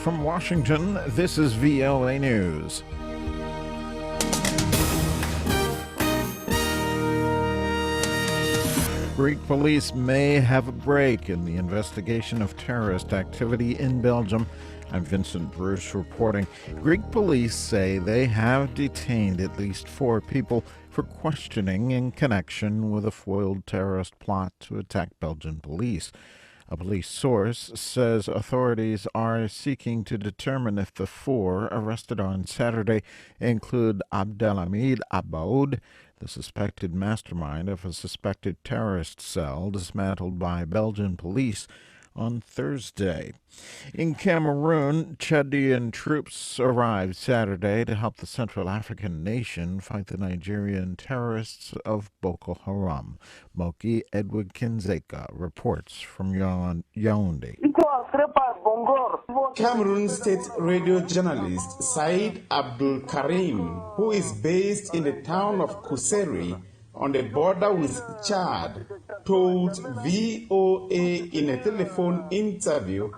From Washington, this is VOA News. Greek police may have a break in the investigation of terrorist activity in Belgium. I'm Vincent Bruce reporting. Greek police say they have detained at least 4 people for questioning in connection with a foiled terrorist plot to attack Belgian police. A police source says authorities are seeking to determine if the 4 arrested on Saturday include Abdelhamid Abaaoud, the suspected mastermind of a suspected terrorist cell dismantled by Belgian police on Thursday. In Cameroon, Chadian troops arrived Saturday to help the Central African nation fight the Nigerian terrorists of Boko Haram. Moki Edwin Kindzeka reports from Yaounde. Cameroon state radio journalist Said Abdoul Karim, who is based in the town of Kousseri on the border with Chad, told VOA in a telephone interview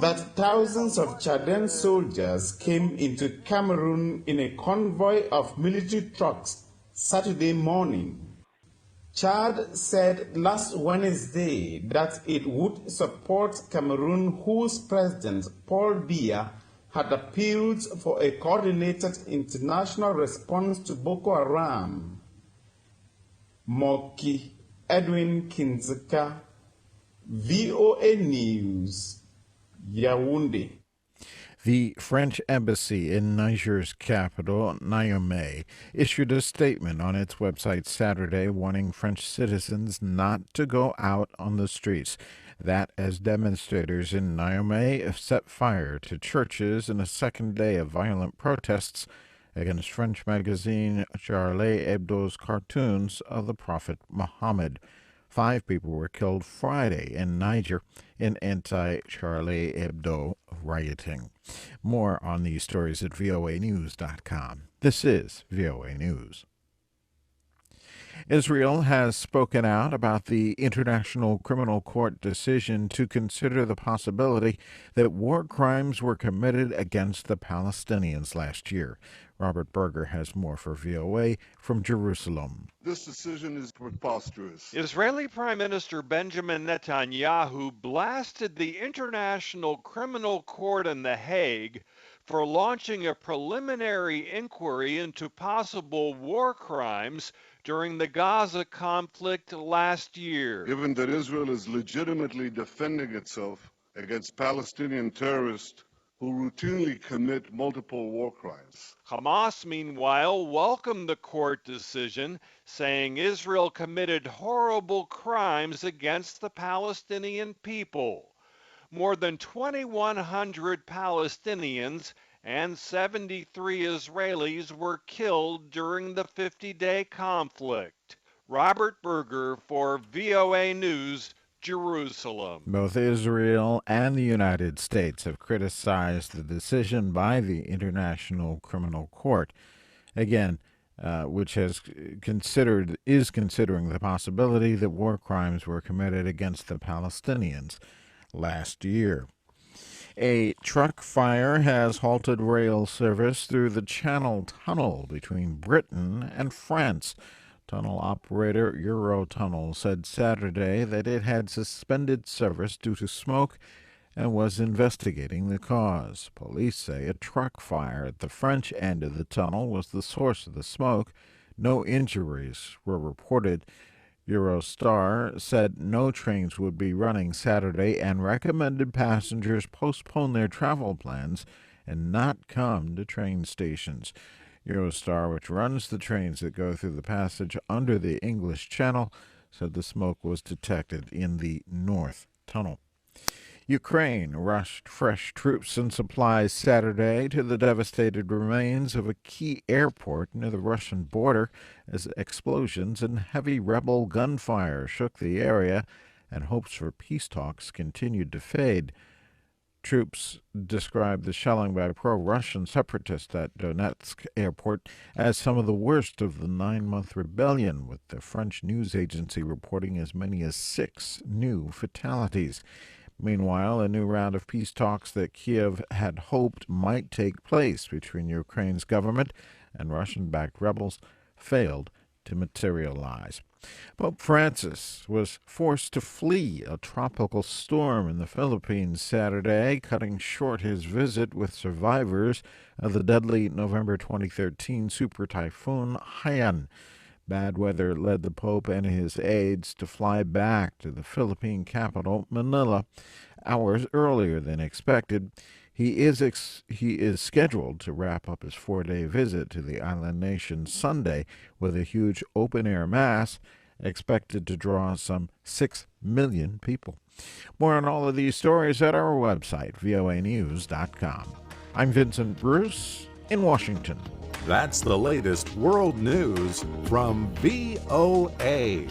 that thousands of Chadian soldiers came into Cameroon in a convoy of military trucks Saturday morning. Chad said last Wednesday that it would support Cameroon, whose president, Paul Biya, had appealed for a coordinated international response to Boko Haram. Moki Edwin Kindzeka, VOA News, Yaounde. The French embassy in Niger's capital, Niamey, issued a statement on its website Saturday warning French citizens not to go out on the streets. That as demonstrators in Niamey have set fire to churches in a second day of violent protests against French magazine Charlie Hebdo's cartoons of the Prophet Muhammad. 5 people were killed Friday in Niger in anti-Charlie Hebdo rioting. More on these stories at voanews.com. This is VOA News. Israel has spoken out about the International Criminal Court decision to consider the possibility that war crimes were committed against the Palestinians last year. Robert Berger has more for VOA from Jerusalem. This decision is preposterous. Israeli Prime Minister Benjamin Netanyahu blasted the International Criminal Court in The Hague for launching a preliminary inquiry into possible war crimes during the Gaza conflict last year. Given that Israel is legitimately defending itself against Palestinian terrorists who routinely commit multiple war crimes. Hamas, meanwhile, welcomed the court decision, saying Israel committed horrible crimes against the Palestinian people. More than 2,100 Palestinians and 73 Israelis were killed during the 50-day conflict. Robert Berger for VOA News, Jerusalem. Both Israel and the United States have criticized the decision by the International Criminal Court, again, which is considering the possibility that war crimes were committed against the Palestinians last year. A truck fire has halted rail service through the Channel Tunnel between Britain and France. Tunnel operator Eurotunnel said Saturday that it had suspended service due to smoke and was investigating the cause. Police say a truck fire at the French end of the tunnel was the source of the smoke. No injuries were reported. Eurostar said no trains would be running Saturday and recommended passengers postpone their travel plans and not come to train stations. Eurostar, which runs the trains that go through the passage under the English Channel, said the smoke was detected in the North Tunnel. Ukraine rushed fresh troops and supplies Saturday to the devastated remains of a key airport near the Russian border as explosions and heavy rebel gunfire shook the area and hopes for peace talks continued to fade. Troops described the shelling by pro-Russian separatists at Donetsk airport as some of the worst of the 9-month rebellion, with the French news agency reporting as many as 6 new fatalities. Meanwhile, a new round of peace talks that Kiev had hoped might take place between Ukraine's government and Russian-backed rebels failed to materialize. Pope Francis was forced to flee a tropical storm in the Philippines Saturday, cutting short his visit with survivors of the deadly November 2013 super typhoon Haiyan. Bad weather led the Pope and his aides to fly back to the Philippine capital, Manila, hours earlier than expected. He is scheduled to wrap up his 4-day visit to the island nation Sunday with a huge open-air mass expected to draw some 6 million people. More on all of these stories at our website, voanews.com. I'm Vincent Bruce in Washington. That's the latest world news from VOA.